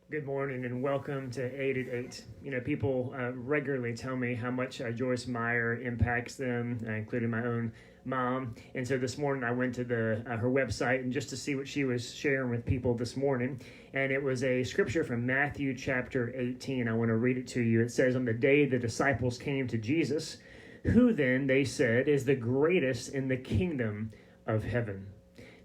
Good morning and welcome to 8 at 8. People regularly tell me how much Joyce Meyer impacts them, including my own mom. And so this morning I went to her website and just to see what she was sharing with people this morning. And it was a scripture from Matthew chapter 18. I want to read it to you. It says, "On the day the disciples came to Jesus, who then, they said, is the greatest in the kingdom of heaven?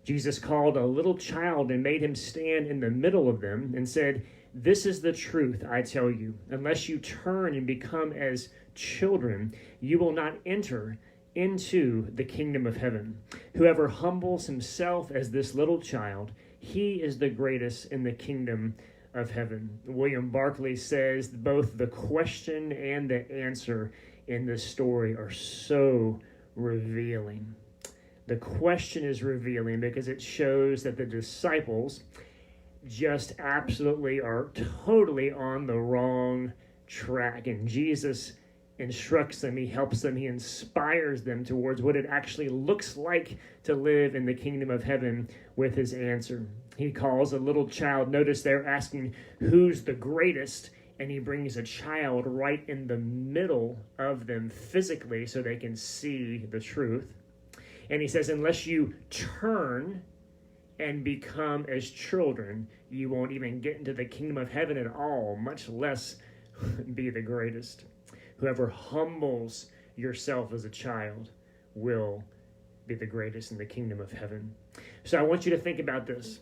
Jesus called a little child and made him stand in the middle of them and said, 'This is the truth, I tell you. Unless you turn and become as children, you will not enter into the kingdom of heaven. Whoever humbles himself as this little child, he is the greatest in the kingdom of heaven.'" William Barclay says both the question and the answer in this story are so revealing. The question is revealing because it shows that the disciples just absolutely are totally on the wrong track. And Jesus instructs them, he helps them, he inspires them towards what it actually looks like to live in the kingdom of heaven with his answer. He calls a little child. Notice they're asking who's the greatest, and he brings a child right in the middle of them physically so they can see the truth. And he says, unless you turn and become as children, you won't even get into the kingdom of heaven at all, much less be the greatest. Whoever humbles yourself as a child will be the greatest in the kingdom of heaven. So I want you to think about this.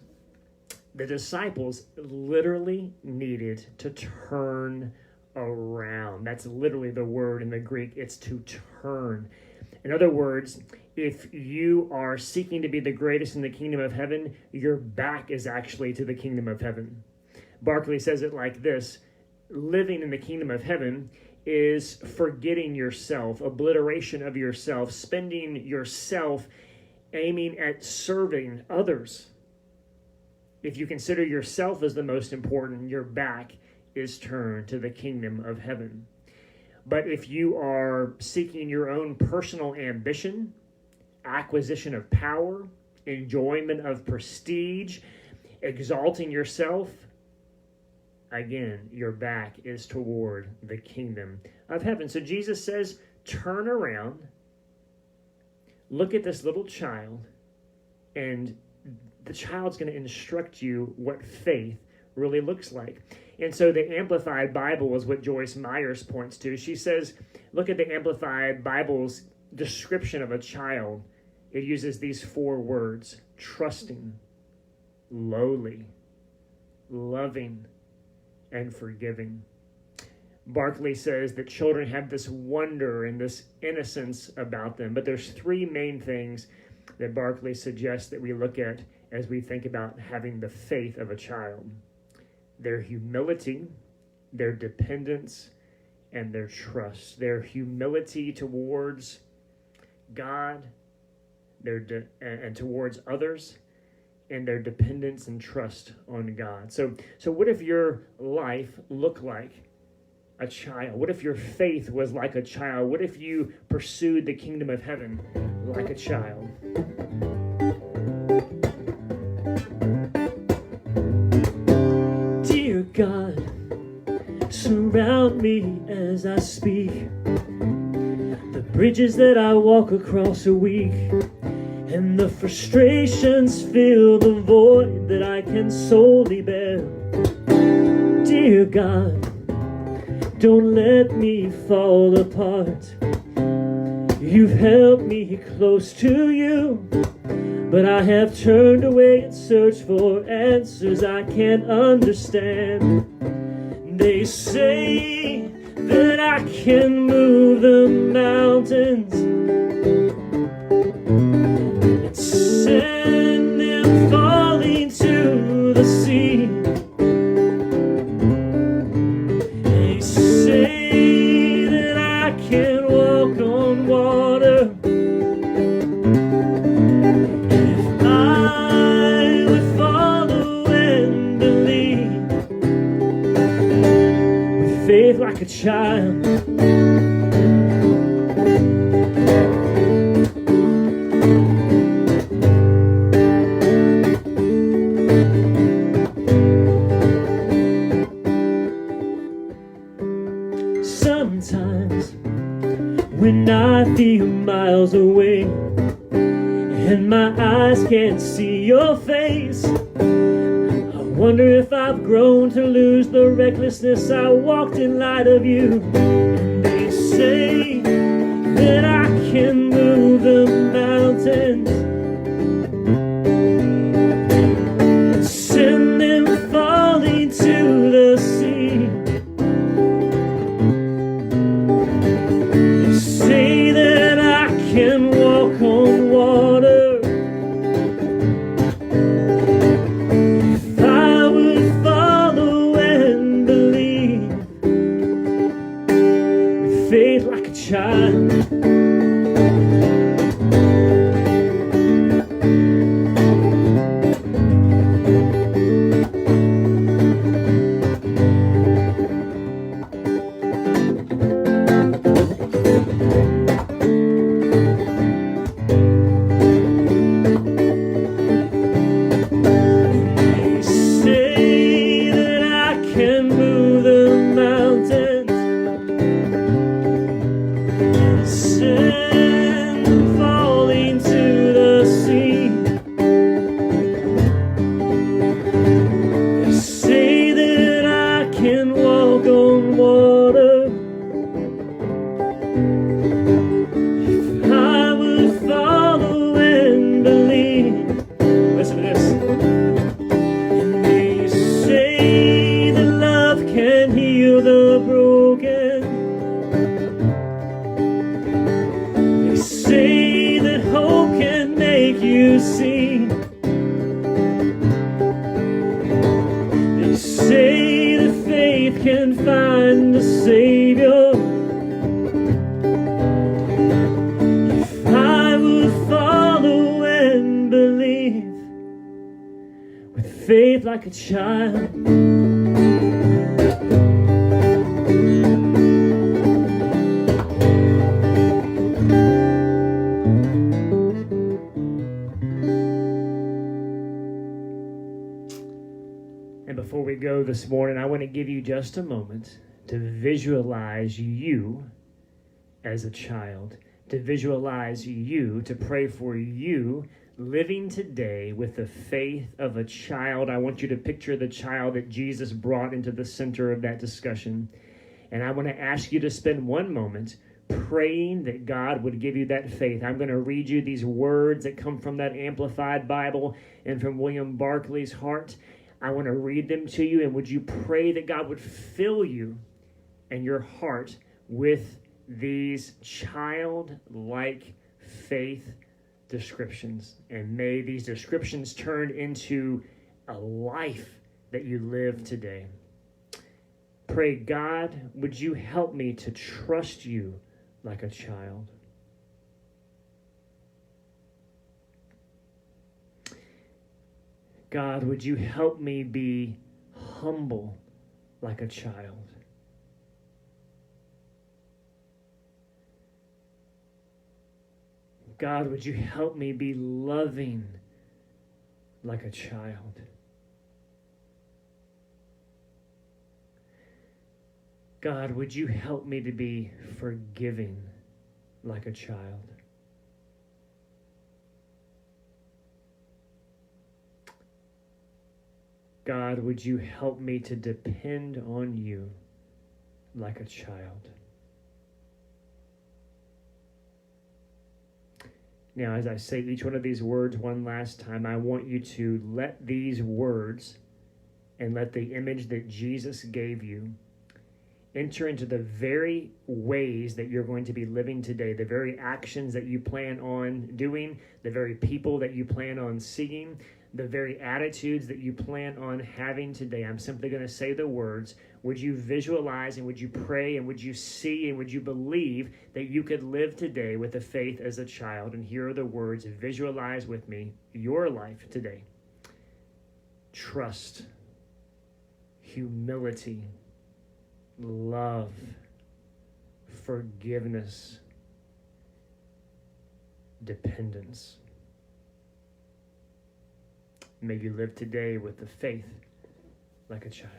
The disciples literally needed to turn around. That's literally the word in the Greek. It's to turn. In other words, if you are seeking to be the greatest in the kingdom of heaven, your back is actually to the kingdom of heaven. Barclay says it like this: living in the kingdom of heaven is forgetting yourself, obliteration of yourself, spending yourself aiming at serving others. If you consider yourself as the most important, your back is turned to the kingdom of heaven. But if you are seeking your own personal ambition, acquisition of power, enjoyment of prestige, exalting yourself, again, your back is toward the kingdom of heaven. So Jesus says, turn around, look at this little child, and the child's going to instruct you what faith really looks like. And so the Amplified Bible is what Joyce Myers points to. She says, look at the Amplified Bible's description of a child. It uses these 4 words: trusting, lowly, loving, and forgiving. Barclay says that children have this wonder and this innocence about them, but there's 3 main things that Barclay suggests that we look at as we think about having the faith of a child: their humility, their dependence, and their trust. Their humility towards God, and towards others, and their dependence and trust on God. So what if your life looked like a child? What if your faith was like a child? What if you pursued the kingdom of heaven like a child? Dear God, surround me as I speak. The bridges that I walk across are weak, and the frustrations fill the void that I can solely bear. Dear God, don't let me fall apart. You've held me close to you, but I have turned away and searched for answers I can't understand. They say that I can move the mountains and send them falling to the sea. They say that I can walk on water if I would follow and believe with faith like a child. when I feel miles away and my eyes can't see your face. I wonder if I've grown to lose the recklessness I walked in light of you. And they say that I can move the mountains, send them falling to the sea. They say that I can walk on water if I would follow and believe with faith like a child. Can find a Savior if I would follow and believe with faith like a child. And before we go this morning, I want to give you just a moment to visualize you as a child, to visualize you, to pray for you living today with the faith of a child. I want you to picture the child that Jesus brought into the center of that discussion. And I want to ask you to spend one moment praying that God would give you that faith. I'm going to read you these words that come from that Amplified Bible and from William Barclay's heart. I want to read them to you, and would you pray that God would fill you and your heart with these childlike faith descriptions, and may these descriptions turn into a life that you live today. Pray, God, would you help me to trust you like a child? God, would you help me be humble like a child? God, would you help me be loving like a child? God, would you help me to be forgiving like a child? God, would you help me to depend on you like a child? Now, as I say each one of these words one last time, I want you to let these words and let the image that Jesus gave you enter into the very ways that you're going to be living today, the very actions that you plan on doing, the very people that you plan on seeing, the very attitudes that you plan on having today. I'm simply going to say the words. Would you visualize and would you pray and would you see and would you believe that you could live today with a faith as a child? And here are the words. Visualize with me your life today. Trust, humility, love, forgiveness, dependence. May you live today with the faith like a child.